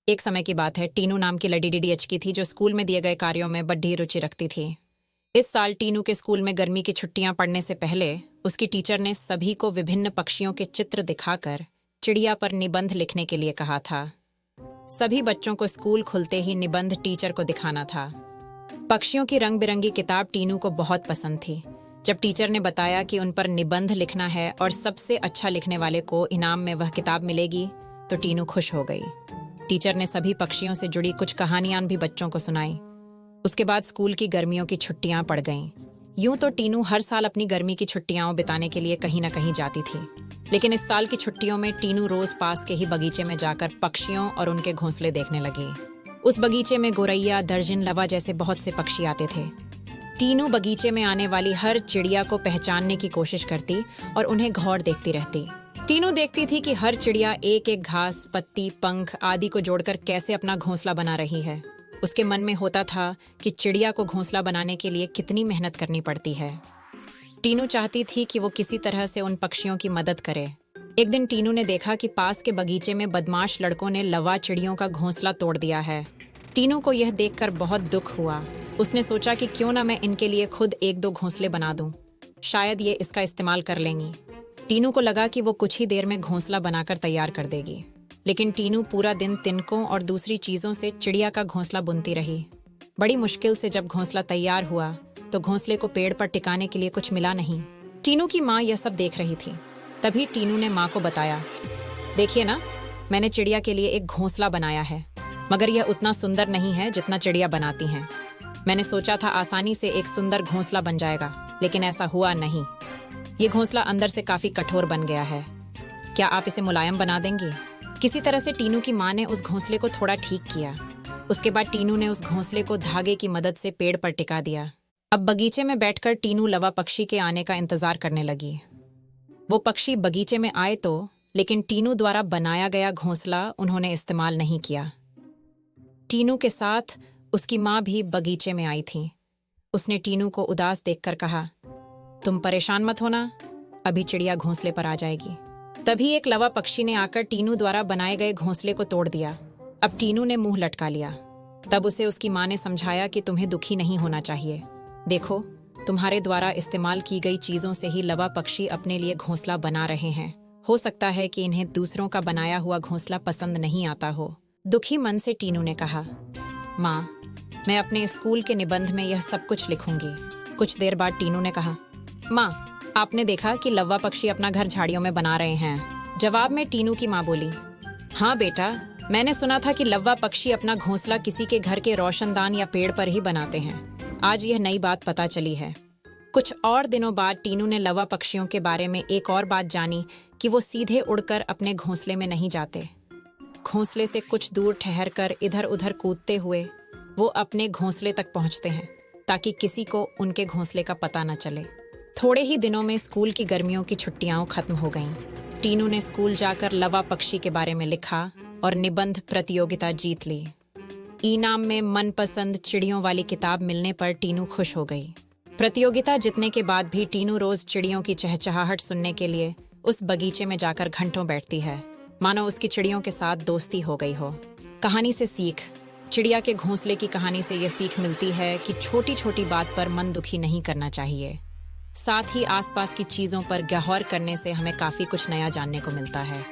एक समय की बात है, टीनू नाम की लड़ी अचकी थी जो स्कूल में दिए गए कार्यों में बड़ी रुचि रखती थी। इस साल टीनू के स्कूल में गर्मी की छुट्टियां पड़ने से पहले उसकी टीचर ने सभी को विभिन्न पक्षियों के चित्र दिखाकर चिड़िया पर निबंध लिखने के लिए कहा था। सभी बच्चों को स्कूल खुलते ही निबंध टीचर को दिखाना था। पक्षियों की रंग बिरंगी किताब टीनू को बहुत पसंद थी। जब टीचर ने बताया कि उन पर निबंध लिखना है और सबसे अच्छा लिखने वाले को इनाम में वह किताब मिलेगी, तो टीनू खुश हो गई। टीचर ने सभी पक्षियों से जुड़ी कुछ कहानियां भी बच्चों को सुनाई। उसके बाद स्कूल की गर्मियों की छुट्टियां पड़ गईं। यूं तो टीनू हर साल अपनी गर्मी की छुट्टियां बिताने के लिए कहीं न कहीं जाती थी, लेकिन इस साल की छुट्टियों में टीनू रोज पास के ही बगीचे में जाकर पक्षियों और उनके घोंसले देखने लगी। उस बगीचे में गोरैया, दर्जन, लवा जैसे बहुत से पक्षी आते थे। टीनू बगीचे में आने वाली हर चिड़िया को पहचानने की कोशिश करती और उन्हें गौर देखती रहती। टीनू देखती थी कि हर चिड़िया एक एक घास, पत्ती, पंख आदि को जोड़कर कैसे अपना घोंसला बना रही है। उसके मन में होता था कि चिड़िया को घोंसला बनाने के लिए कितनी मेहनत करनी पड़ती है। टीनू चाहती थी कि वो किसी तरह से उन पक्षियों की मदद करे। एक दिन टीनू ने देखा कि पास के बगीचे में बदमाश लड़कों ने लवा चिड़ियों का घोंसला तोड़ दिया है। टीनू को यह देखकर बहुत दुख हुआ। उसने सोचा कि क्यों ना मैं इनके लिए खुद एक दो घोंसले बना दूं, शायद ये इसका इस्तेमाल कर लेंगी। टीनू को लगा कि वो कुछ ही देर में घोंसला बनाकर तैयार कर देगी, लेकिन टीनू पूरा दिन तिनकों और दूसरी चीजों से चिड़िया का घोंसला बुनती रही। बड़ी मुश्किल से जब घोंसला तैयार हुआ तो घोंसले को पेड़ पर टिकाने के लिए कुछ मिला नहीं। टीनू की माँ यह सब देख रही थी। तभी टीनू ने माँ को बताया, देखिए ना, मैंने चिड़िया के लिए एक घोंसला बनाया है, मगर यह उतना सुंदर नहीं है जितना चिड़िया बनाती हैं। मैंने सोचा था आसानी से एक सुंदर घोंसला बन जाएगा, लेकिन ऐसा हुआ नहीं। ये घोंसला अंदर से काफी कठोर बन गया है। क्या आप इसे मुलायम बना देंगी? किसी तरह से टीनू की माँ ने उस घोंसले को थोड़ा ठीक किया। उसके बाद टीनू ने उस घोंसले को धागे की मदद से पेड़ पर टिका दिया। अब बगीचे में बैठकर टीनू लवा पक्षी के आने का इंतजार करने लगी। वो पक्षी बगीचे में आए तो, लेकिन टीनू द्वारा बनाया गया घोंसला उन्होंने इस्तेमाल नहीं किया। टीनू के साथ उसकी माँ भी बगीचे में आई थी। उसने टीनू को उदास देखकर कहा, तुम परेशान मत होना, अभी चिड़िया घोंसले पर आ जाएगी। तभी एक लवा पक्षी ने आकर टीनू द्वारा बनाए गए घोंसले को तोड़ दिया। अब टीनू ने मुंह लटका लिया। तब उसे उसकी माँ ने समझाया कि तुम्हें दुखी नहीं होना चाहिए। देखो, तुम्हारे द्वारा इस्तेमाल की गई चीजों से ही लवा पक्षी अपने लिए घोंसला बना रहे हैं। हो सकता है कि इन्हें दूसरों का बनाया हुआ घोंसला पसंद नहीं आता हो। दुखी मन से टीनू ने कहा, माँ, मैं अपने स्कूल के निबंध में यह सब कुछ लिखूंगी। कुछ देर बाद टीनू ने कहा, माँ, आपने देखा कि लवा पक्षी अपना घर झाड़ियों में बना रहे हैं? जवाब में टीनू की माँ बोली, हाँ बेटा, मैंने सुना था कि लवा पक्षी अपना घोंसला किसी के घर के रोशनदान या पेड़ पर ही बनाते हैं। आज यह नई बात पता चली है। कुछ और दिनों बाद टीनू ने लवा पक्षियों के बारे में एक और बात जानी कि वो सीधे उड़कर अपने घोंसले में नहीं जाते। घोंसले से कुछ दूर ठहरकर इधर उधर कूदते हुए वो अपने घोंसले तक पहुंचते हैं, ताकि किसी को उनके घोंसले का पता न चले। थोड़े ही दिनों में स्कूल की गर्मियों की छुट्टियां खत्म हो गईं। टीनू ने स्कूल जाकर लवा पक्षी के बारे में लिखा और निबंध प्रतियोगिता जीत ली। इनाम में मनपसंद चिड़ियों वाली किताब मिलने पर टीनू खुश हो गई। प्रतियोगिता जीतने के बाद भी टीनू रोज चिड़ियों की चहचहाहट सुनने के लिए उस बगीचे में जाकर घंटों बैठती है, मानो उसकी चिड़ियों के साथ दोस्ती हो गई हो। कहानी से सीख। चिड़िया के घोंसले की कहानी से यह सीख मिलती है कि छोटी छोटी बात पर मन दुखी नहीं करना चाहिए। साथ ही आसपास की चीजों पर गौर करने से हमें काफी कुछ नया जानने को मिलता है।